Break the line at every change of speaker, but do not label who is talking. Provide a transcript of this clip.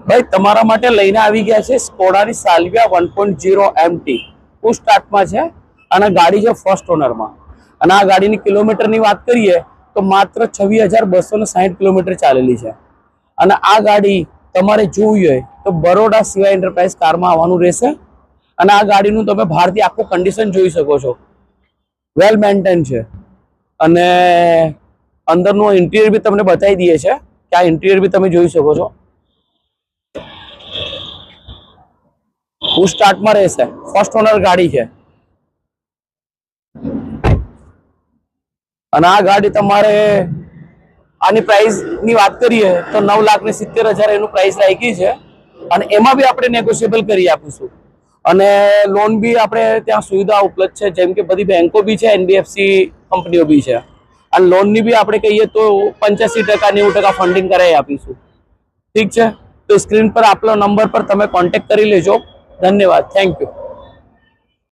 ભાઈ તમારા માટે લઈને આવી ગયા છે સ્કોડાની સાલ્વિયા 1.0 MT પુશ સ્ટાર્ટમાં છે અને ગાડી છે ફર્સ્ટ ઓનરમાં અને આ ગાડીની કિલોમીટરની વાત કરીએ તો માત્ર 26,260 કિલોમીટર ચાલેલી છે અને આ ગાડી તમારે જોવી હોય તો બરોડા સિવાય એન્ટરપ્રાઇઝ કારમાં આવવાનું રહેશે અને આ ગાડીનું તમે બહારથી આખું કન્ડિશન જોઈ શકો છો, વેલ મેન્ટેન છે અને અંદરનું ઇન્ટિરિયર બી તમને બતાવી દઈએ છે કે આ ઇન્ટિરિયર બી તમે જોઈ શકો છો. પુશ સ્ટાર્ટમાં રહેશે, ફર્સ્ટ ઓનર ગાડી છે અને આ ગાડી તમારે આની પ્રાઇસ ની વાત કરીએ તો 9,70,000 એનું પ્રાઇસ રાખી છે અને એમાં બી આપણે નેગોશિયેબલ કરી આપીશું અને લોન બી આપણે ત્યાં સુવિધા ઉપલબ્ધ છે, જેમ કે બધી બેંકો બી છે, NBFC કંપનીઓ બી છે અને લોનની બી આપણે કહીએ તો 85% 90% ફંડિંગ કરાવી આપીશું. ઠીક છે, તો સ્ક્રીન પર આપનો નંબર પર તમે કોન્ટેક્ટ કરી લેજો. ધન્યવાદ, થેન્ક યુ.